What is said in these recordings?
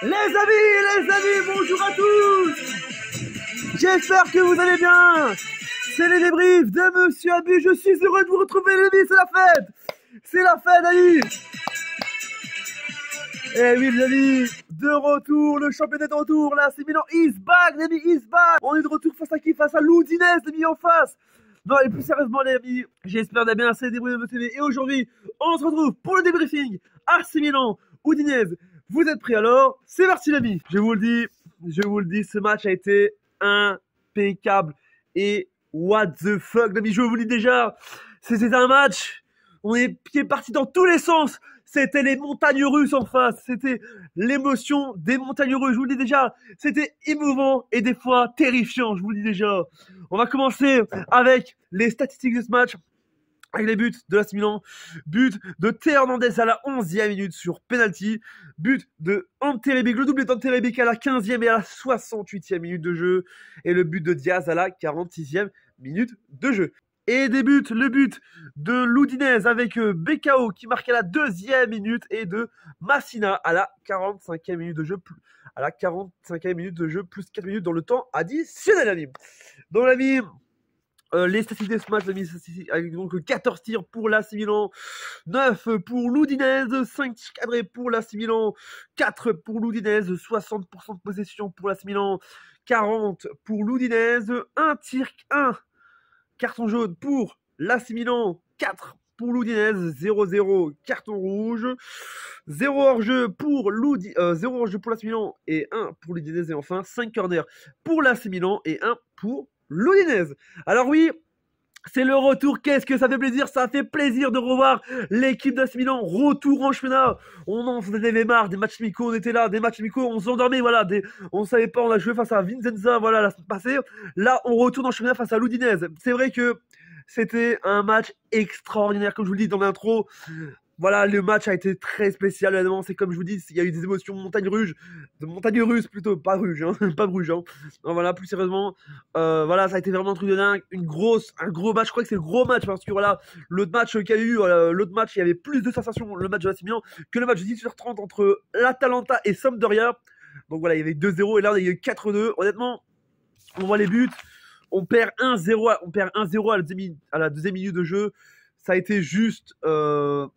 Les amis, bonjour à tous. J'espère que vous allez bien. C'est les débriefs de Monsieur Abi. Je suis heureux de vous retrouver, les amis. C'est la fête. C'est la fête, amis. Eh oui, les amis, de retour, le championnat est de retour. Là, c'est Milan is back, les amis, is back. On est de retour face à qui? Face à l'Udinese, les amis, en face. Non, et plus sérieusement, les amis, j'espère bien c'est les débriefs de votre TV. Et aujourd'hui, on se retrouve pour le débriefing. AC Milan, Udinese. Vous êtes prêts alors? C'est parti, les amis. Je vous le dis, ce match a été impeccable. Et what the fuck, les amis, je vous le dis déjà, c'était un match. On est parti dans tous les sens. C'était les montagnes russes en face. C'était l'émotion des montagnes russes. Je vous le dis déjà. C'était émouvant et des fois terrifiant. Je vous le dis déjà. On va commencer avec les statistiques de ce match. Avec les buts de l'AC Milan. But de Théo Hernandez à la 11e minute sur penalty. But de Ante Rebic. Le doublé d'Ante Rebic à la 15e et à la 68e minute de jeu. Et le but de Diaz à la 46e minute de jeu. Et débute le but de l'Udinese avec Bekao qui marque à la 2e minute et de Massina à la 45e minute de jeu. À la 45e minute de jeu, plus 4 minutes dans le temps additionnel, l'ami. Donc, l'ami, les statistiques de ce match, l'ami, avec donc 14 tirs pour l'AC Milan, 9 pour l'Udinese, 5 tirs cadrés pour l'AC Milan, 4 pour l'Udinese, 60% de possession pour l'AC Milan, 40 pour l'Udinese, 1 carton jaune pour l'AC Milan, 4 pour l'Udinese, 0-0, carton rouge, 0 hors-jeu pour l'AC Milan et 1 pour l'Udinese. Et enfin, 5 corners pour l'AC Milan et 1 pour l'Udinese. Alors oui, c'est le retour, qu'est-ce que ça fait plaisir, ça fait plaisir de revoir l'équipe d'AC Milan, retour en championnat. On en avait marre des matchs amicaux, on était là, des matchs amicaux, on s'endormait, voilà, on savait pas, on a joué face à Vicenza, voilà, la semaine passée. Là, on retourne en championnat face à l'Udinese. C'est vrai que c'était un match extraordinaire, comme je vous le dis dans l'intro. Voilà, le match a été très spécial, évidemment. C'est comme je vous dis, il y a eu des émotions montagne russe plutôt, pas Bruges, hein, pas Bruges. Hein. Non, voilà, plus sérieusement, voilà, ça a été vraiment un truc de dingue, un gros match. Je crois que c'est le gros match parce que voilà, l'autre match qu'il y a eu, l'autre match, il y avait plus de sensations, le match de l'AC Milan, que le match de 18h30 entre l'Atalanta et Sampdoria. Donc voilà, il y avait 2-0 et là, il y a eu 4-2. Honnêtement, on voit les buts, on perd 1-0 à la deuxième minute de jeu. Ça a été juste, comme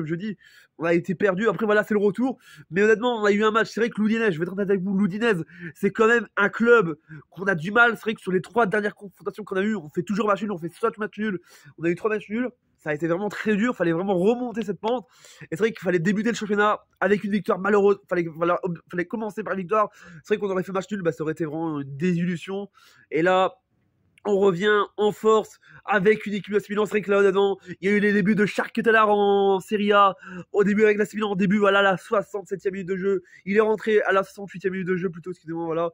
je dis, on a été perdu. Après, voilà, c'est le retour. Mais honnêtement, on a eu un match. C'est vrai que l'Udinese, je vais être honnête avec vous, l'Udinese, c'est quand même un club qu'on a du mal. C'est vrai que sur les 3 dernières confrontations qu'on a eues, on fait toujours match nul, on fait soit match nul. On a eu 3 matchs nuls. Ça a été vraiment très dur. Fallait vraiment remonter cette pente. Et c'est vrai qu'il fallait débuter le championnat avec une victoire malheureuse. Fallait commencer par une victoire. C'est vrai qu'on aurait fait match nul, bah, ça aurait été vraiment une désillusion. Et là, on revient en force avec une équipe de l'AC Milan. C'est vrai que là, honnêtement, il y a eu les débuts de Shark-Ketelar en Serie A. Au début avec l'AC Milan, au début, voilà, la 67e minute de jeu. Il est rentré à la 68e minute de jeu, plutôt, excusez-moi, voilà.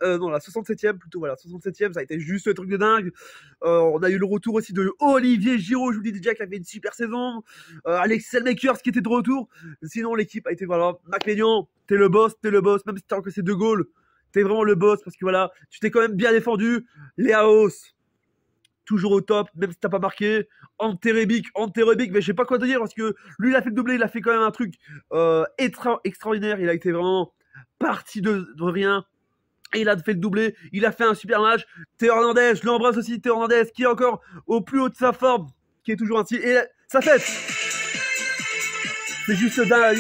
Non, la 67e, plutôt, voilà, 67e, ça a été juste un truc de dingue. On a eu le retour aussi de Olivier Giroud, je vous dis déjà, qui a fait une super saison. Alexis Selmakers qui était de retour. Sinon, l'équipe a été, voilà, McLean, t'es le boss, même si t'as encaissé 2 goals. T'es vraiment le boss parce que voilà, tu t'es quand même bien défendu. Léaos, toujours au top, même si t'as pas marqué. Ante Rebic, mais je sais pas quoi te dire parce que lui, il a fait le doublé, il a fait quand même un truc extraordinaire. Il a été vraiment parti de rien. Et il a fait le doublé, il a fait un super match. Théo Hernandez, je l'embrasse aussi, Théo Hernandez, qui est encore au plus haut de sa forme, qui est toujours ainsi. Et sa tête, c'est juste dingue,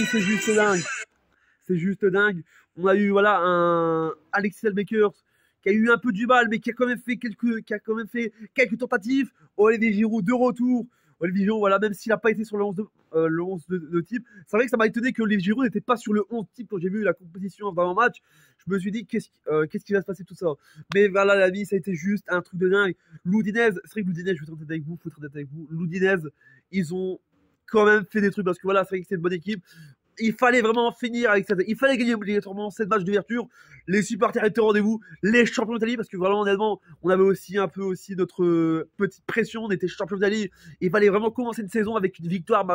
c'est juste dingue. On a eu voilà un Alexis Selmakers qui a eu un peu du mal, mais qui a quand même fait quelques tentatives. Olivier Giroud de retour. Olivier Giroud, voilà, même s'il n'a pas été sur le 11 de type, c'est vrai que ça m'a étonné que Olivier Giroud n'était pas sur le 11 type quand j'ai vu la composition dans le match. Je me suis dit qu'est-ce qui va se passer tout ça. Mais voilà, la vie, ça a été juste un truc de dingue. L'Udinese, c'est vrai que l'Udinese, je vais être honnête avec vous, l'Udinese, ils ont quand même fait des trucs parce que voilà, c'est vrai que c'est une bonne équipe. Il fallait vraiment finir avec ça. Il fallait gagner obligatoirement cette match d'ouverture. Les supporters étaient au rendez-vous. Les champions d'Italie, parce que vraiment, honnêtement, on avait aussi un peu notre petite pression. On était champions d'Italie. Il fallait vraiment commencer une saison avec une victoire,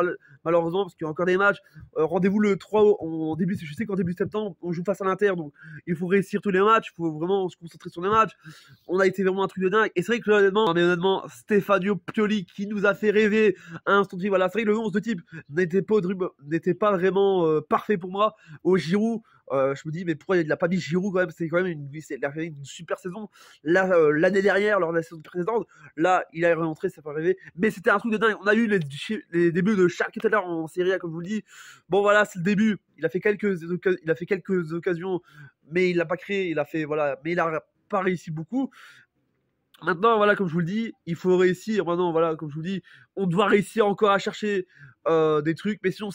malheureusement, parce qu'il y a encore des matchs. Rendez-vous le 3 en début. Je sais qu'en début septembre, on joue face à l'Inter. Donc, il faut réussir tous les matchs. Il faut vraiment se concentrer sur les matchs. On a été vraiment un truc de dingue. Et c'est vrai que honnêtement, Stefano Pioli qui nous a fait rêver à un instant de vie. Voilà, c'est vrai que le 11 de type n'était pas vraiment parfait pour moi. Au Giroud, Je me dis, mais pourquoi il n'a pas mis Giroud quand même? C'est quand même il a fait une super saison. Là, l'année dernière, lors de la saison précédente, là, il a rentré, ça fait rêver. Mais c'était un truc de dingue. On a eu les débuts de Schalke tout à l'heure en Serie A, comme je vous le dis. Bon, voilà, c'est le début. Il a fait quelques occasions, mais il l'a pas créé. Il a fait, voilà, mais il a pas réussi beaucoup. Maintenant, voilà, comme je vous le dis, il faut réussir. Maintenant, voilà, comme je vous le dis, on doit réussir encore à chercher des trucs. Mais sinon,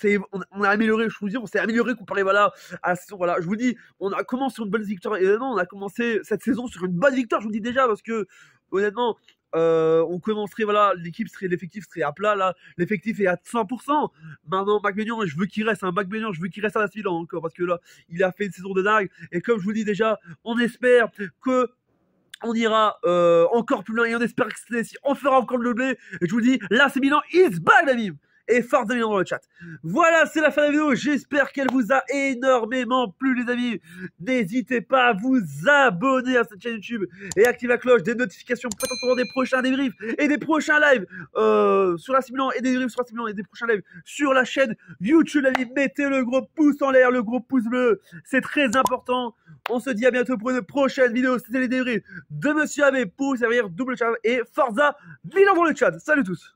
on a amélioré, je vous dis, on s'est amélioré comparé, voilà, à la saison. Voilà, je vous dis, on a commencé sur une bonne victoire. Et honnêtement, on a commencé cette saison sur une bonne victoire, je vous le dis déjà, parce que, honnêtement, on commencerait, voilà, l'effectif serait à plat, là, l'effectif est à 100%. Maintenant, McMahon, je veux qu'il reste, McMahon, je veux qu'il reste à la Milan encore, parce que là, il a fait une saison de dingue. Et comme je vous dis déjà, on espère que on ira encore plus loin et on espère que cette année-ci, on fera encore le blé. Et je vous dis, là c'est Milan is back, l'ami. Et force Milan dans le chat. Voilà, c'est la fin de la vidéo. J'espère qu'elle vous a énormément plu, les amis. N'hésitez pas à vous abonner à cette chaîne YouTube et activer la cloche des notifications pour être au courant des prochains débriefs et des prochains lives sur la Milan et des débriefs sur la Milan et des prochains lives sur la chaîne YouTube, les amis. Mettez le gros pouce en l'air, le gros pouce bleu. C'est très important. On se dit à bientôt pour une prochaine vidéo. C'était les débriefs de Monsieur Abbé pour servir double chat et Forza Milan dans le chat. Salut tous.